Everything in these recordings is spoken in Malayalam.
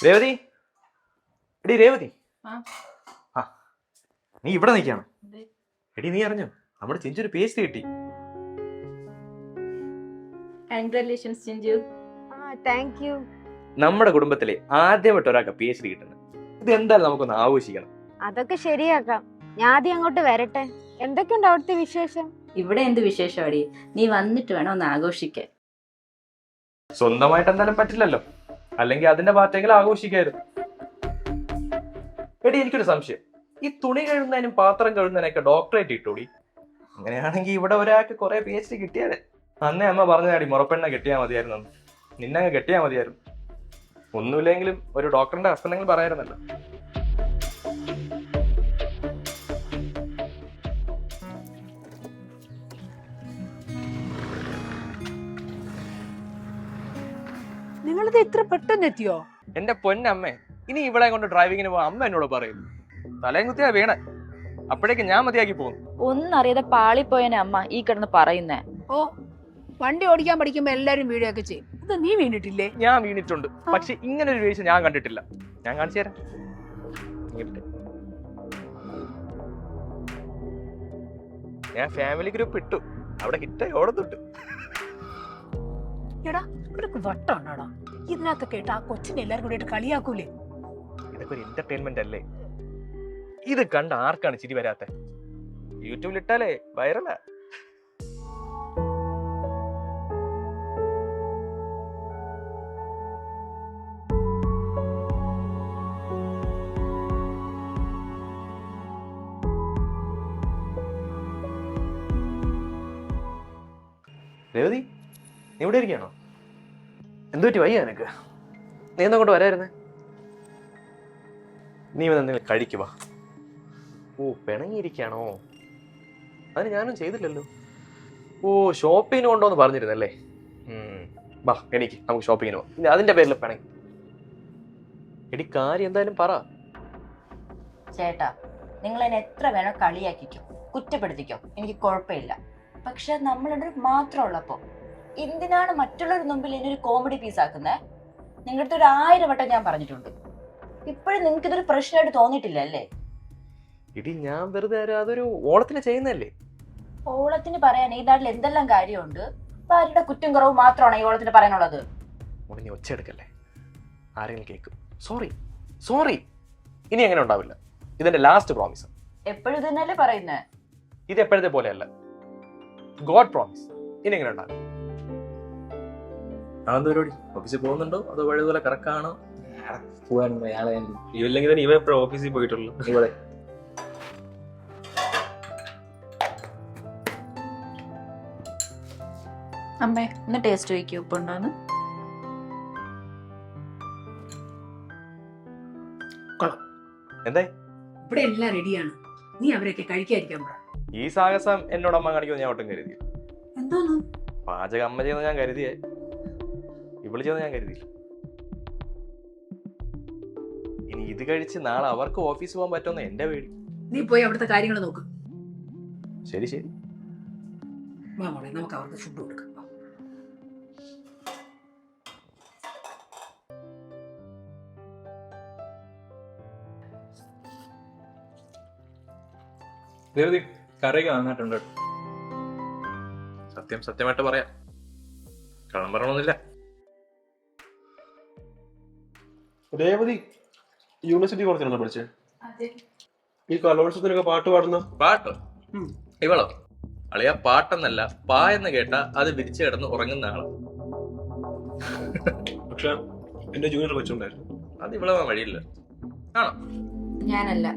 രേവതി, എടി രേവതി, ആ നീ ഇവിടെ നിൽക്കണം. എടി നീ അറിഞ്ഞോ, നമ്മുടെ ചിഞ്ചു ഒരു PhD കിട്ടി. കൺഗ്രാറ്റുലേഷൻസ് ചിഞ്ചു. Thank you. നമ്മുടെ കുടുംബത്തിലെ ആദ്യമായിട്ട് ഒരാൾക്ക് PhD കിട്ടുന്നത്. ഇത് എന്തായാലും നമുക്കൊന്ന് ആഘോഷിക്കണം. അതൊക്കെ ശരിയാക്കാം. ഞാൻ ആദ്യം അങ്ങോട്ട് വരട്ടെ. എന്തൊക്കെയുണ്ട് അവിടുത്തെ വിശേഷം? ഇവിടെ എന്ത് വിശേഷമാടി, നീ വന്നിട്ട് വേണം ഒന്ന് ആഘോഷിക്കാൻ. സ്വന്തമായിട്ട് എന്തായാലും പറ്റില്ലല്ലോ, അല്ലെങ്കിൽ അതിന്റെ പാർട്ടെങ്കിലും ആഘോഷിക്കായിരുന്നു. എടി എനിക്കൊരു സംശയം, ഈ തുണി കഴുകുന്നതിനും പാത്രം കഴുകുന്നതിനൊക്കെ ഡോക്ടറേറ്റ് കിട്ടൂടി? അങ്ങനെയാണെങ്കിൽ ഇവിടെ ഒരാൾക്ക് കുറെ PhD കിട്ടിയാലേ. അന്നേ അമ്മ പറഞ്ഞാടി മുറപ്പെണ്ണ കെട്ടിയാൽ മതിയായിരുന്നു, നിന്നങ്ങ് കെട്ടിയാൽ മതിയായിരുന്നു. ഒന്നുമില്ലെങ്കിലും ഒരു ഡോക്ടറിന്റെ ഹസ്ബൻഡെങ്കിലും പറയായിരുന്നല്ലോ. നിങ്ങളിത് ഇത്ര പെട്ടെന്ന് എത്തിയോ? എന്റെ പൊന്നമ്മേ, ഇനി ഇവിടെ കൊണ്ട് ഡ്രൈവിങ്ങിന് പോകാൻ അമ്മ എന്നോട് പറയും. തലയും കുത്തിയാ വീണേ, അപ്പോഴേക്ക് ഞാൻ മതിയാക്കി പോകും. ഒന്നറിയാതെ പാളിപ്പോയനെ അമ്മ ഈ കിടന്ന് പറയുന്നേ. ഓ, വണ്ടി ഓടിക്കാൻ പഠിക്കുമ്പോ എല്ലാരും വീഴൊക്കെ ചെയ്യും. ഇത് നീ വീണിട്ടില്ലേ? ഞാൻ വീണിട്ടുണ്ട്, പക്ഷെ ഇങ്ങനെ ഒരു വീഴ്ച ഞാൻ കണ്ടിട്ടില്ല. ഞാൻ കാണിച്ചു തരാം. ഞാൻ ഫാമിലി ഗ്രൂപ്പ് ഇട്ടു, അവിടെ ഹിറ്റായി ഓടത്തുണ്ട്. എടാ, ഇവർക്ക് വട്ടാണോടാ? ഇതിനകത്തൊക്കെ ഇട്ട് ആ കൊച്ചിനെ എല്ലാരും കൂടി കളിയാക്കൂലേ? ഇതൊക്കെ ഒരു എന്റർടൈൻമെന്റ് അല്ലേ? ഇത് കണ്ട ആർക്കാണ് ചിരി വരാത്ത? യൂട്യൂബിൽ ഇട്ടാലേ വൈറലാ. രേവതി, നീ ഇവിടെ ഇരിക്കണോ? എന്തു പറ്റി, വയ്യ നിനക്ക്? നീ എന്താ കൊണ്ട് വരായിരുന്നേ? നീ എന്തെങ്കിലും കഴിക്കുവാ. ഓ, പിണങ്ങിയിരിക്കാണോ? അതിന് ഞാനും ചെയ്തില്ലല്ലോ. ഓ, ഷോപ്പിങ്ങിന് കൊണ്ടോന്ന് പറഞ്ഞിരുന്നല്ലേ? ബാ, എനിക്ക് നമുക്ക് ഷോപ്പിങ്ങിന് പോവാം. ഇനി അതിന്റെ പേരിൽ പിണങ്ങി. എടി, കാര്യം എന്തായാലും പറ. ചേട്ടാ, നിങ്ങൾ എന്നെ എത്ര വേണോ കളിയാക്കിക്കോ, കുറ്റപ്പെടുത്തിക്കോ, എനിക്ക് കുഴപ്പമില്ല. പക്ഷെ നമ്മളുടെ മാത്രമുള്ളപ്പോ എന്തിനാണ് മറ്റുള്ളവരുടെ മുമ്പിൽ എന്നൊരു കോമഡി പീസ് ആക്കുന്നേ? നിങ്ങളുടെ അടുത്ത് 1000 വട്ടം ഞാൻ പറഞ്ഞിട്ടുണ്ട്. ഇപ്പോഴും നിങ്ങൾക്ക് ഇതൊരു പ്രശ്നമായിട്ട് തോന്നിയിട്ടില്ല അല്ലേ? എടി, ഞാൻ വെറുതെ അതൊരു ഓളത്തിന് ചെയ്യുന്നല്ലേ. ഓളത്തിന് പറയാൻ ഈ നാട്ടിൽ എന്തെല്ലാം കാര്യമുണ്ട്. ഭാര്യയുടെ കുറ്റം കുറവ് മാത്രമാണ് ഈ ഓളത്തിന് പറയാനുള്ളത്. നീ ഒച്ച എടുക്കല്ലേ, ആരെങ്കിലും കേൾക്കും. സോറി സോറി, ഇനി അങ്ങനെ ഉണ്ടാവില്ല. ഇതെന്റെ ലാസ്റ്റ് പ്രോമിസ്. എപ്പോഴും ഇത് തന്നെയല്ലേ പറയുന്നേ? ഇത് എപ്പോഴത്തെ പോലെയല്ല, ഗോഡ് പ്രോമിസ്. ഇനി എങ്ങനെ ഉണ്ടാകും? അതെന്ത് പരിപാടി? ഓഫീസിൽ പോകുന്നുണ്ടോ അതോ വഴിതുപോലെ കറക്കാണോ? ഇല്ലെങ്കിൽ തന്നെ ഇവ എപ്പോഴും ഓഫീസിൽ പോയിട്ടുള്ളൂ. ഇവിടെ അമ്മേ, ഒന്ന് ടേസ്റ്റ് ചോദിക്കൂ, ഉപ്പുണ്ടോന്ന്? എന്തേ? ഇവിടെ എല്ലാം റെഡിയാണ്. നീ അവരൊക്കെ കഴിക്കാതിരിക്കാൻ പറ. ഈ സാഹസം എന്നോട് അമ്മ കാണിക്കുമെന്ന് ഞാൻ ഒട്ടും കരുതി. എന്തോന്ന്? പാചകം അമ്മ ചെയ്യുന്ന ഞാൻ കരുതിയേ, ഇവള് ചെയ്യുന്ന ഞാൻ കരുതി. ഇനി ഇത് കഴിച്ച് നാളെ അവർക്ക് ഓഫീസിൽ പോകാൻ പറ്റുമെന്ന് എന്റെ പേടി. നീ പോയി അവിടുത്തെ കാര്യങ്ങൾ നോക്ക്. ശരി ശരി. വാ മോളെ, നമുക്ക് അവർക്ക് ഫുഡ് കൊടുക്കാം. കറിയൊക്കെ നന്നായിട്ടുണ്ട്. സത്യമായിട്ട് പറയാം, കള്ളം പറയണമെന്നില്ല. രേവതി യൂണിവേഴ്സിറ്റി കോളേജിലാണോ പഠിച്ചേ? ഈ കലോത്സവത്തിനൊക്കെ പാട്ട് പാടുന്ന? പാട്ടോ? ഇവളോ? അളിയ പാട്ടെന്നല്ല, പാ എന്ന് കേട്ടാ അത് വിരിച്ചു കിടന്ന് ഉറങ്ങുന്ന ആളാ. പക്ഷെ എന്റെ ജൂനിയർ വെച്ചുണ്ടായിരുന്നു. അത് ഇവളെ വഴിയില്ല. ആണോ? ഞാനല്ല.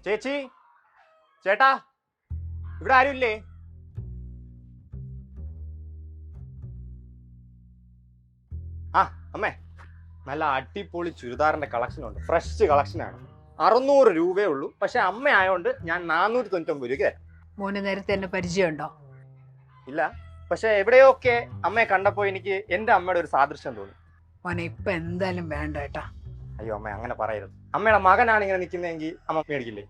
ചേച്ചി, ചേട്ടാ, ഇവിടെ ആരുമില്ലേ? ആ അമ്മേ, നല്ല അടിപൊളി ചുരിദാറിന്റെ കളക്ഷൻ ഉണ്ട്. ഫ്രഷ് കളക്ഷനാണ്. 600 രൂപയേ ഉള്ളൂ. പക്ഷെ അമ്മ ആയതുകൊണ്ട് ഞാൻ 499 രൂപയ്ക്ക് തരാം. മോന് നേരത്തെ എന്നെ പരിചയമുണ്ടോ? ഇല്ല, പക്ഷെ എവിടെയൊക്കെ അമ്മയെ കണ്ടപ്പോ എനിക്ക് എന്റെ അമ്മയുടെ ഒരു സാദൃശ്യം തോന്നി. മോനെ ഇപ്പൊ എന്തായാലും വേണ്ട ഏട്ടാ. അയ്യോ അമ്മ അങ്ങനെ പറയരുത്. അമ്മയുടെ മകനാണ് ഇങ്ങനെ നിൽക്കുന്നതെങ്കിൽ അമ്മ മേടിക്കില്ലേ?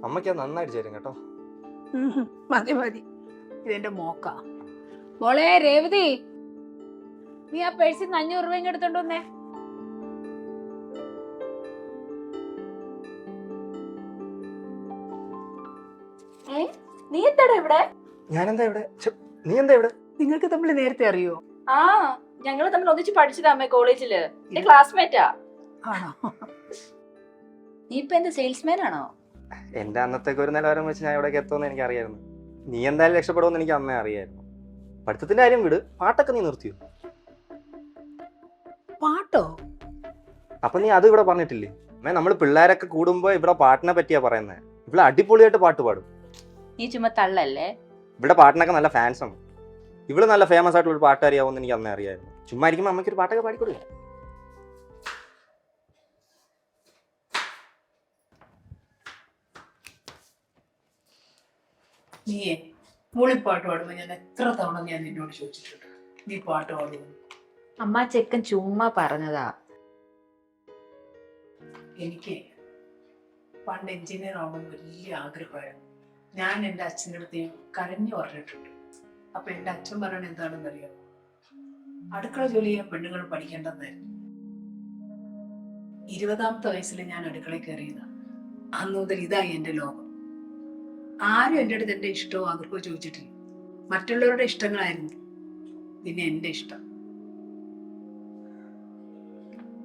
അമ്മയ്ക്ക് അത് നന്നായിട്ട് ചേരും കേട്ടോ. മതി മതി, ഇതെന്റെ മോക്ക. മോളെ രേവതി, നീ ആ പേഴ്സിൽ നിന്ന് 500 രൂപ എടുത്തോണ്ട് വന്നേ. നീ എന്താടാ ഇവിടെ? ഞാനെന്താ ഇവിടെ? നീ എന്താ ഇവിടെ? നിങ്ങൾക്ക് തമ്മിൽ നേരത്തെ അറിയോ? ആ, ഞങ്ങള് തമ്മിൽ ഒന്നിച്ച് പഠിച്ചതാ അമ്മ കോളേജില്. എന്റെ ക്ലാസ്മേറ്റാ. ആണോ? നീ ഇപ്പൊ എന്താ സെയിൽസ്മാൻ ആണോ? എന്റെ അന്നത്തേക്ക് ഒരു നിലവാരം വെച്ച് ഞാൻ ഇവിടേക്ക് എത്തുമെന്ന് എനിക്ക് അറിയായിരുന്നു. നീ എന്തായാലും രക്ഷപ്പെടുമെന്ന് എനിക്ക് അന്നേ അറിയായിരുന്നു. പഠിത്തത്തിന്റെ കാര്യം വിട്, പാട്ടൊക്കെ നീ നിർത്തിയോ? പാട്ടോ? അപ്പൊ നീ അത് ഇവിടെ പറഞ്ഞിട്ടില്ലേ? നമ്മൾ പിള്ളേരൊക്കെ കൂടുമ്പോ ഇവിടെ പാട്ടിനെ പറ്റിയാ പറയുന്നത്. ഇവിടെ അടിപൊളിയായിട്ട് പാട്ട് പാടും. നീ ചുമ്മാ തള്ളല്ലേ? ഇവിടെ പാട്ടിനൊക്കെ നല്ല ഫാൻസ് ഉണ്ട്. ഇവിടെ നല്ല ഫേമസ് ആയിട്ടുള്ള ഒരു പാട്ടുകാരിയാവുമെന്ന് എനിക്ക് അന്നേ അറിയായിരുന്നു. ചുമ്മാ ഇരിക്കുമ്പോൾ അമ്മയ്ക്ക് ഒരു പാട്ടൊക്കെ പാടിക്കൊടുക്കും. നീയേ മോളി പാട്ട് പാടുമ്പോ ഞാൻ എത്ര തവണ ഞാൻ നിന്നോട് ചോദിച്ചിട്ടുണ്ട്, നീ പാട്ട് പാടുമോ? അമ്മ ചെക്കൻ ചുമ്മാ പറഞ്ഞതാ. എനിക്ക് പണ്ട് എഞ്ചിനീയർ ആവണമെന്ന് വലിയ ആഗ്രഹമായിരുന്നു. ഞാൻ എൻ്റെ അച്ഛൻ്റെ അടുത്ത് കരഞ്ഞു പറഞ്ഞിട്ടുണ്ട്. അപ്പൊ എൻ്റെ അച്ഛൻ പറയണ എന്താണെന്ന് അറിയാമോ? അടുക്കള ജോലി ചെയ്യാൻ പെണ്ണുങ്ങൾ പഠിക്കേണ്ടതായിരുന്നു. 20ാമത്തെ വയസ്സിൽ ഞാൻ അടുക്കളയിൽ കയറിയതാണ്. അന്ന് മുതൽ ഇതായി എൻ്റെ ലോകം. ആരും എൻ്റെ അടുത്ത് എൻ്റെ ഇഷ്ടമോ ആഗ്രഹമോ ചോദിച്ചിട്ടില്ല. മറ്റുള്ളവരുടെ ഇഷ്ടങ്ങളായിരുന്നു പിന്നെ എൻ്റെ ഇഷ്ടം.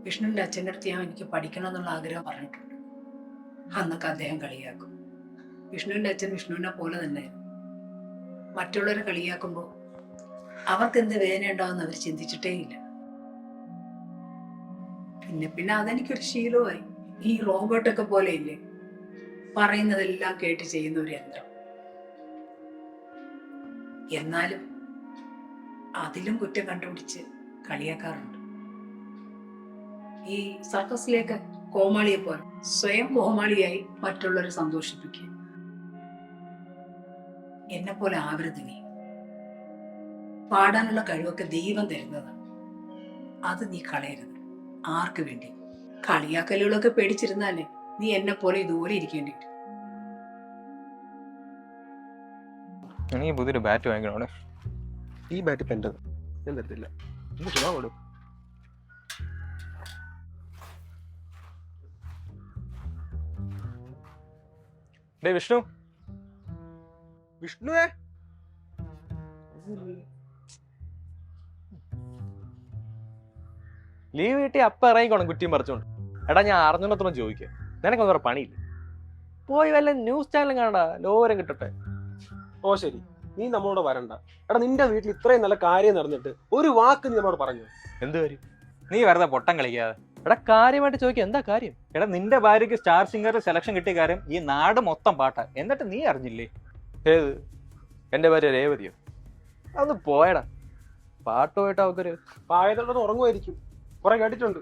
വിഷ്ണുവിൻ്റെ അച്ഛൻ്റെ അടുത്ത് ഞാൻ എനിക്ക് പഠിക്കണം എന്നുള്ള ആഗ്രഹം പറഞ്ഞിട്ടുണ്ട്. അന്നൊക്കെ അദ്ദേഹം കളിയാക്കും. വിഷ്ണുവിൻ്റെ അച്ഛൻ വിഷ്ണുവിനെ പോലെ തന്നെ. മറ്റുള്ളവരെ കളിയാക്കുമ്പോൾ അവർക്ക് എന്ത് വേദന ഉണ്ടാവുമെന്ന് അവർ ചിന്തിച്ചിട്ടേ ഇല്ല. പിന്നെ അതെനിക്കൊരു ശീലമായി. ഈ റോബോട്ടൊക്കെ പോലെ ഇല്ലേ, പറയുന്നതെല്ലാം കേട്ട് ചെയ്യുന്ന ഒരു യന്ത്രം. എന്നാലും അതിലും കുറ്റം കണ്ടുപിടിച്ച് കളിയാക്കാറുണ്ട്. ഈ സർക്കസിലേക്ക് കോമാളിയെ പോലെ സ്വയം കോമാളിയായി മറ്റുള്ളവരെ സന്തോഷിപ്പിക്കുക. എന്നെ പോലെ ആവരുത് നീ. പാടാനുള്ള കഴിവൊക്കെ ദൈവം തരുന്നതാണ്. അത് നീ കളയരുത്. ആർക്ക് വേണ്ടി? കളിയാക്കലുകളൊക്കെ പേടിച്ചിരുന്നാലേ നീ എന്നെ പോലെ ഇതുപോലെ ഇരിക്കേണ്ടി വരും. എനിക്ക് പുതിയൊരു ബാറ്റ് വാങ്ങിക്കണോടെ. ഈ ബാറ്റ് ഇപ്പം എൻ്റെത്, ഞാൻ തരത്തില്ല. ഡേ വിഷ്ണു, വിഷ്ണുവേ, ലീവ് കിട്ടി അപ്പം ഇറങ്ങിക്കോണം കുറ്റിയും പറിച്ചോണ്ട്. എടാ ഞാൻ അറിഞ്ഞോണ്ടത്തോളം ചോദിക്കുക, നിനക്കൊന്നും വേറെ പണിയില്ല? പോയി വല്ല ന്യൂസ് ചാനലും കാണണ്ട, ലോരം കിട്ടട്ടെ. ഓ ശരി, നീ നമ്മളോട് വരണ്ട. എടാ നിന്റെ വീട്ടിൽ ഇത്രയും നല്ല കാര്യം നടന്നിട്ട് ഒരു വാക്ക് നീ നമ്മളോട് പറഞ്ഞു? എന്ത് കാര്യം? നീ വെറുതെ പൊട്ടം കളിക്കാതെ. എടാ കാര്യമായിട്ട് ചോദിക്കുക, എന്താ കാര്യം? എടാ നിന്റെ ഭാര്യക്ക് സ്റ്റാർ സിംഗറിൽ സെലക്ഷൻ കിട്ടിയ കാര്യം ഈ നാട് മൊത്തം പാട്ടാ, എന്നിട്ട് നീ അറിഞ്ഞില്ലേ? ഏത്? എൻ്റെ ഭാര്യ രേവതിയോ? അതൊന്ന് പോയടാ. പാട്ടുമായിട്ട് അവക്കൊരു പായത്തോടെ ഉറങ്ങുമായിരിക്കും, കുറെ കേട്ടിട്ടുണ്ട്.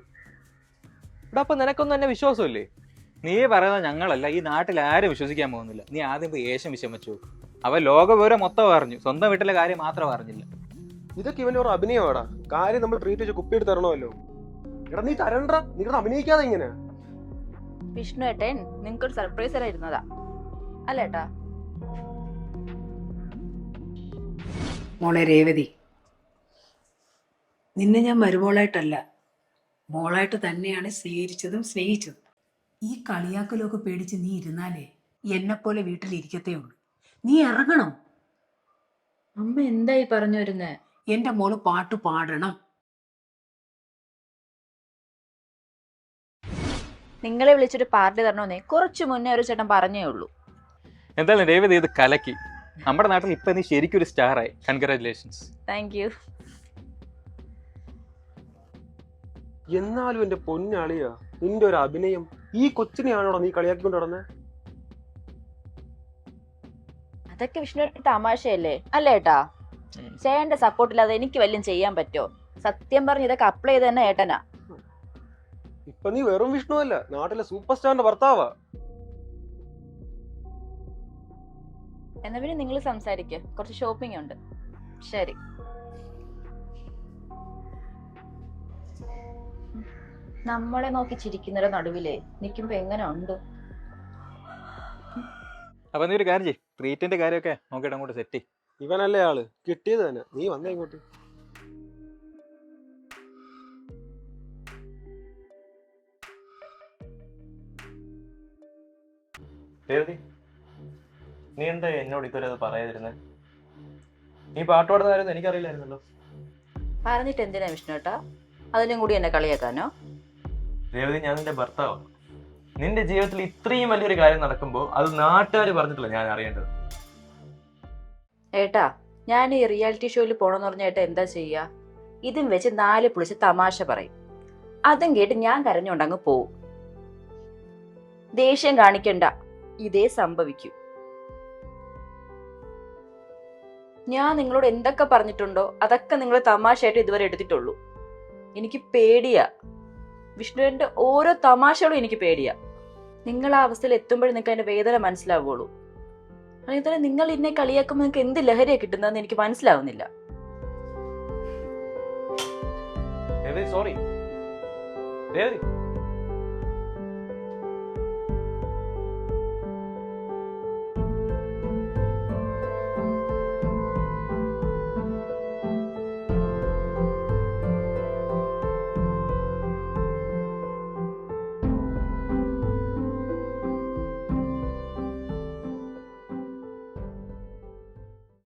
എടാ അപ്പൊ നിനക്കൊന്നും എന്നെ വിശ്വാസമില്ലേ? നീ പറയുന്നത് ഞങ്ങളല്ല, ഈ നാട്ടിൽ ആരും വിശ്വസിക്കാൻ പോകുന്നില്ല. നീ ആദ്യം പോയി യേശം വിഷയം വെച്ചു. അവ ലോകവിവരം മൊത്തം അറിഞ്ഞു, സ്വന്തം വീട്ടിലെ കാര്യം മാത്രം അറിഞ്ഞില്ല. ഇതൊക്കെ ഇവന്റെ ഒരു അഭിനയമാടാ. കാര്യം നമ്മൾ ട്രീറ്റ് വെച്ച് കുപ്പി എടുത്ത് തരണമല്ലോ. എടാ നീ തരണ്ട, നിങ്ങൾ അഭിനയിക്കാതെ ഇങ്ങനെ. വിഷ്ണു ഏട്ടൻ നിങ്ങൾക്കൊരു സർപ്രൈസ് ആയിരുന്നതാ അല്ലേട്ടാ? മോളെ രേവതി, നിന്നെ ഞാൻ മരുമോളായിട്ടല്ല, മോളായിട്ട് തന്നെയാണ് സ്വീകരിച്ചതും സ്നേഹിച്ചതും. ഈ കളിയാക്കലൊക്കെ പേടിച്ച് നീ ഇരുന്നാലേ എന്നെപ്പോലെ വീട്ടിലിരിക്കത്തേ ഉള്ളൂ. നീ ഇറങ്ങണം. അമ്മ എന്തായി പറഞ്ഞു വരുന്നേ? എന്റെ മോള് പാട്ട് പാടണം. നിങ്ങളെ വിളിച്ചൊരു പാർട്ടി തരണോന്നേ കുറച്ചു മുന്നേ ഒരു ചേട്ടൻ പറഞ്ഞേ ഉള്ളൂ. എന്തായാലും രേവതി ഇത് കലക്കി. നമ്മുടെ നാട്ടിൽ ഇപ്പൊ നീ ശരിക്കും ഒരു സ്റ്റാറായി. കൺഗ്രാറ്റുലേഷൻസ്. Thank you. എന്നാലും എന്റെ പൊന്നാളിയാ, നിന്റെ ഒരു അഭിനയം. ഈ കൊച്ചിനെയാണോടാ നീ കളിയാക്കിക്കൊണ്ട് നടന്നേ? അതൊക്കെ വിഷ്ണു തമാശയല്ലേ അല്ലേട്ടാ? ചേട്ടന്റെ സപ്പോർട്ട് ഇല്ലാതെ എനിക്ക് വല്ലതും ചെയ്യാൻ പറ്റുമോ? സത്യം പറഞ്ഞ് ഇതൊക്കെ അപ്ലൈ ചെയ്ത് തന്നെ ഏട്ടനാ. ഇപ്പൊ നീ വെറും വിഷ്ണു അല്ല, നാട്ടിലെ സൂപ്പർ സ്റ്റാറിന്റെ ഭർത്താവാ. എന്നാ പിന്നെ നിങ്ങൾ സംസാരിക്കുക, കുറച്ച് ഷോപ്പിംഗ് ഉണ്ട്. ശരി. നമ്മളെ നോക്കി ചിരിക്കുന്നവരുടെ നടുവിലേ നിൽക്കുമ്പോ എങ്ങനെ ഉണ്ട്? അപ്പൊ നീ ഒരു കാര്യം ചെയ്യ്, ട്രീറ്റിന്റെ കാര്യമൊക്കെ നോക്കിയിട്ട് അങ്ങോട്ട് സെറ്റ് ചെയ്യ്. ഇവനല്ലേ ആള്, കിട്ടിയത് തന്നെ. നീ വന്നേ ഇങ്ങോട്ട്. രേവതി, നീ എന്താ എന്നോട് ഇതുവരെ അത് പറയാതിരുന്നേ? നീ പാട്ട് പാടുന്ന കാര്യം എനിക്കറിയില്ലായിരുന്നല്ലോ. പറഞ്ഞിട്ട് എന്തിനാ വിഷ്ണുട്ടാ? അതിനും കൂടി എന്നെ കളിയാക്കാനോ? രേവതി, ഞാൻ നിന്റെ ഭർത്താവാണ്. നിന്റെ ജീവിതത്തിൽ ഇത്രയും വലിയൊരു കാര്യം നടക്കുമ്പോൾ അത് നാട്ടുകാർ പറഞ്ഞിട്ടില്ല ഞാൻ അറിയേണ്ടത്. ഏട്ടാ, ഞാൻ ഈ റിയാലിറ്റി ഷോയിൽ പോണെന്ന് പറഞ്ഞ ഏട്ടാ എന്താ ചെയ്യാ? ഇതും വെച്ച് 4 പുളിച്ച് തമാശ പറയും. അതും കേട്ട് ഞാൻ കരഞ്ഞോണ്ട് അങ്ങ് പോവും. ദേഷ്യം കാണിക്കണ്ട, ഇതേ സംഭവിക്കൂ. ഞാൻ നിങ്ങളോട് എന്തൊക്കെ പറഞ്ഞിട്ടുണ്ടോ അതൊക്കെ നിങ്ങൾ തമാശയായിട്ട് ഇതുവരെ എടുത്തിട്ടുള്ളൂ. എനിക്ക് പേടിയാ. വിഷ്ണുവിന്റെ ഓരോ തമാശകളും എനിക്ക് പേടിയാ. നിങ്ങൾ ആ അവസ്ഥയിൽ എത്തുമ്പോഴേ നിങ്ങൾക്ക് അതിന്റെ വേദന മനസ്സിലാവുള്ളൂ. അതുപോലെ നിങ്ങൾ എന്നെ കളിയാക്കുമ്പോൾ നിങ്ങൾക്ക് എന്ത് ലഹരിയാ കിട്ടുന്നതെന്ന് എനിക്ക് മനസ്സിലാവുന്നില്ല. രേവതി, സോറി രേവതി.